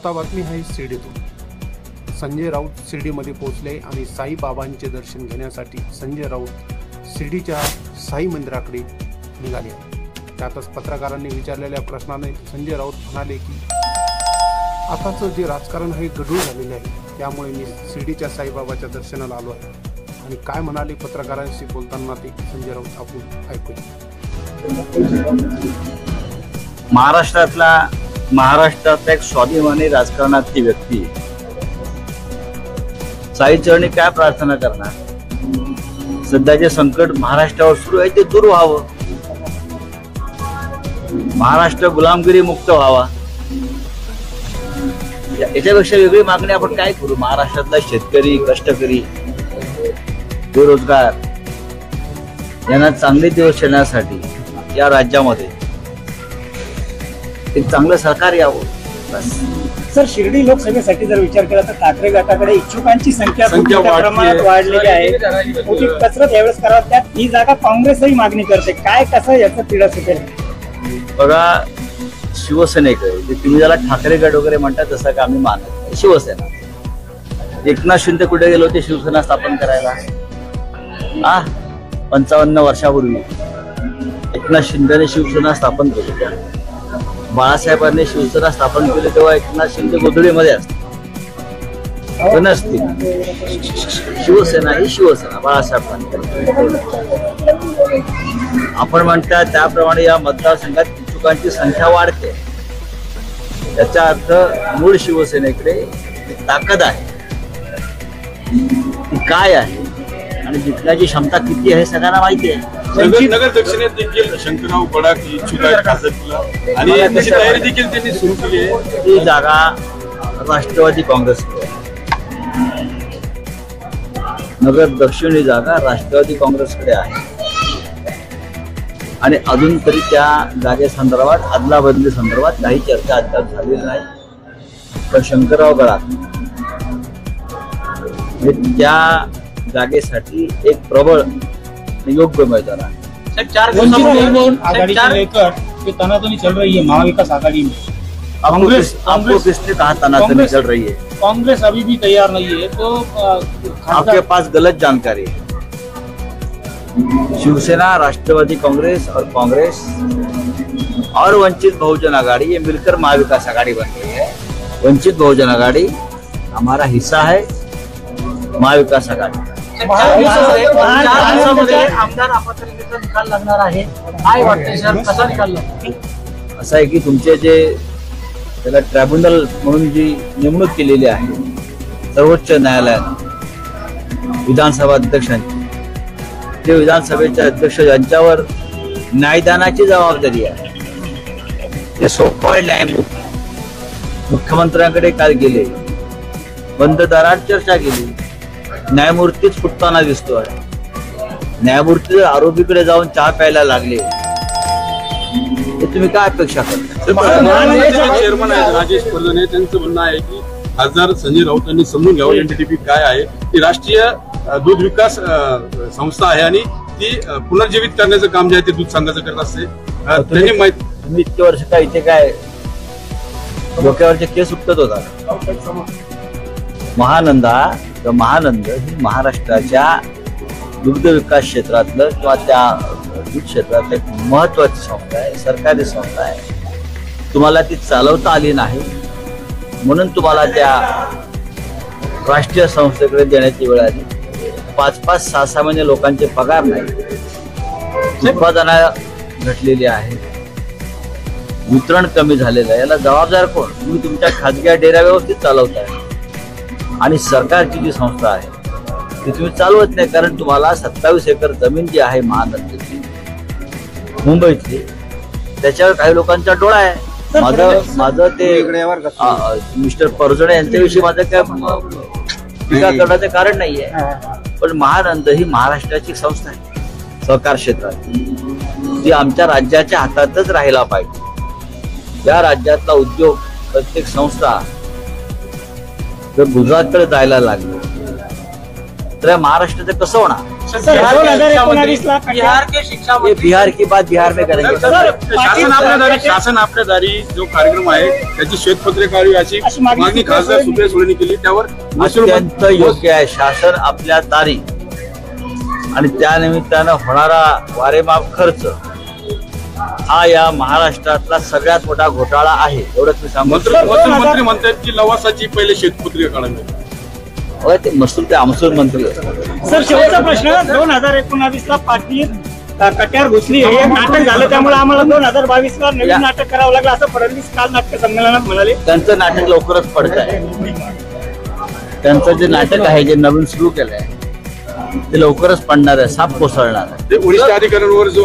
आता बातमी आहे शिर्डीतून। संजय राऊत शिर्डीमध्ये पोहोचले आणि साईबाबांचे दर्शन घेण्यासाठी संजय राऊत शिर्डीच्या साई मंदिराकडे निघाले। त्यातच पत्रकारांनी विचारलेल्या प्रश्नाने संजय राऊत म्हणाले की आताचं जे राजकारण आहे गढूळ झालेले आहे, त्यामुळे मी शिर्डीच्या साईबाबाच्या दर्शनाला आलो आहे। आणि काय म्हणाले पत्रकारांशी बोलताना ते संजय राऊत आपण ऐकूया। महाराष्ट्रात एक स्वाभिमानी राजकारणातली व्यक्ती साई चरणी काय प्रार्थना करणार? सध्याचे संकट महाराष्ट्रावर सुरू आहे ते दूर व्हावं, महाराष्ट्र गुलामगिरी मुक्त व्हावा, याच्यापेक्षा वेगळी मागणी आपण काय करू? महाराष्ट्रातला शेतकरी, कष्टकरी, बेरोजगार यांना चांगले दिवस येण्यासाठी या राज्यामध्ये एक चांगलं सरकार यावं बस। सर, शिर्डी लोकसभेसाठी जर विचार केला तर ठाकरे गटाकडे इच्छुकांची संख्या प्रमाणात वाढलेली आहे। मोठी कसरत यावेळेस करावी, त्यात ही जागा काँग्रेसही मागणी करते। काय कसं याचं तिढा सुटेल? बघा, शिवसेनेकडे जे तुम्ही ज्याला ठाकरे गट वगैरे म्हणतात तसं का आम्ही मानत शिवसेना। एकनाथ शिंदे कुठे गेले होते शिवसेना स्थापन करायला? 55 वर्षापूर्वी एकनाथ शिंदेने शिवसेना स्थापन केली। बाळासाहेबांनी शिवसेना स्थापन केली तेव्हा एकनाथ शिंदे गोधडीमध्ये असते नसतील। शिवसेना ही शिवसेना बाळासाहेबांनी। आपण म्हणता त्याप्रमाणे या मतदारसंघात इच्छुकांची संख्या वाढते, याचा अर्थ मूळ शिवसेनेकडे ताकद आहे, ती काय आहे आणि जिंकण्याची क्षमता किती आहे सगळ्यांना माहिती आहे। नगर दक्षिणेत देखील शंकरराव गडाख इच्छुक आहेत खासदारकीला आणि त्याची तयारी देखील त्यांनी सुरू केली आहे। ती जागा राष्ट्रवादी काँग्रेसकडे, नगर दक्षिण ही जागा राष्ट्रवादी काँग्रेसकडे आहे आणि अजून तरी त्या जागेसंदर्भात अदलाबदली संदर्भात काही चर्चा अद्याप झालेली नाही। पण शंकरराव गडाख त्या जागेसाठी एक प्रबळ योग्य मैदान है। 4 आघाड़ी को लेकर जो तनातनी चल रही है महाविकास आघाड़ी में, आपको किसने कहा तनातनी चल रही है? कांग्रेस अभी भी तैयार नहीं है, तो आपके पास गलत जानकारी है। शिवसेना, राष्ट्रवादी कांग्रेस और वंचित बहुजन आघाड़ी ये मिलकर महाविकास आघाड़ी बन रही है। वंचित बहुजन आघाड़ी हमारा हिस्सा है महाविकास आघाड़ी। आमदार अपात्रतेचा निकाल लागणार आहे, काय वाटते सर, कसा निकाल लागतो? असं आहे की तुमचे जे त्याला ट्रायब्युनल म्हणून जी नेमणूक केलेली आहे सर्वोच्च न्यायालयाने विधानसभा अध्यक्षांची, ते विधानसभेचे अध्यक्ष यांच्यावर न्यायदानाची जबाबदारी आहे। ते सोपवायला न्यायमूर्ती मुख्यमंत्र्यांकडे काल गेले, बंद दारात चर्चा केली, न्यायमूर्तीच फुटताना दिसतोय। न्यायमूर्ती जर आरोपीकडे जाऊन चहा प्यायला लागले तर तुम्ही काय अपेक्षा करता? चेअरमन आहेत राजेश परजणे, त्यांचं म्हणणं आहे की खासदार संजय राऊतांनी समजून घ्यावं एनडीटीपी काय आहे। ती राष्ट्रीय दूध विकास संस्था आहे आणि ती पुनर्जीवित करण्याचं काम जे आहे ते दूध संघाचं करत असते। त्यांनी तुम्ही इतके वर्ष काय इथे काय डोक्यावरचे केस उपटत होता? महानंद ही महाराष्ट्राच्या दुग्ध विकास क्षेत्रातलं किंवा त्या दूध क्षेत्रातलं एक महत्वाची संस्था आहे, सरकारी संस्था आहे। तुम्हाला ती चालवता आली नाही म्हणून तुम्हाला त्या राष्ट्रीय संस्थेकडे देण्याची वेळ आली। 5-5, 6-6 महिने लोकांचे पगार नाही, उत्पादना घटलेली आहे, वितरण कमी झालेलं आहे। याला जबाबदार कोण? तुम्ही तुमच्या खाजगी डेरा व्यवस्थित चालवताय आणि सरकारची जी संस्था आहे ती तुम्ही चालवत नाही, कारण तुम्हाला 27 एकर जमीन जी आहे महानंदची मुंबईतली, त्याच्यावर काही लोकांचा डोळा आहे। माझं ते मिस्टर परजणे यांच्याविषयी माझं काय टीका करण्याचं कारण नाहीये, पण महानंद ही महाराष्ट्राची संस्था आहे सहकार क्षेत्रात, ती आमच्या राज्याच्या हातातच राहायला पाहिजे। या राज्यातला उद्योग, प्रत्येक संस्था जर गुजरातकडे जायला लागले तर महाराष्ट्राचं कसं होणार? सर 2019 ला बिहार के शिक्षा ये मंत्री बिहार की बात बिहार में करेंगे शासन आपल्यादारी जो कार्यक्रम आहे त्याची श्वेतपत्रे काढावी अशी अशी मागणी मागणी खासदार सुप्रिया सुळेंनी केली. त्यावर महसूल अत्यंत योग्य आहे. शासन आपल्या दारी आणि त्या निमित्तानं होणारा वारेमाप खर्च हा या महाराष्ट्रातला सगळ्यात मोठा घोटाळा आहे, एवढंच मी सांगू. मंत्री म्हणतात की लवासाची पहिले श्वेतपत्रिका काढावी. होय, ते महसूल मंत्री आहेत. सर शेवटचा प्रश्न 2019 ला पाटील कट्यार घुसली हे नाटक झालं त्यामुळे आम्हाला 2022 ला नवीन नाटक करावं लागलं असं फडणवीस काल नाट्य संमेलनात म्हणाले. त्यांचं नाटक लवकरच पडत आहे. त्यांचं जे नाटक आहे जे नवीन सुरू केलंय ते लवकरच पडणार आहे, साप कोसळणार आहे. ते वरिष्ठ अधिकाऱ्यांवर जो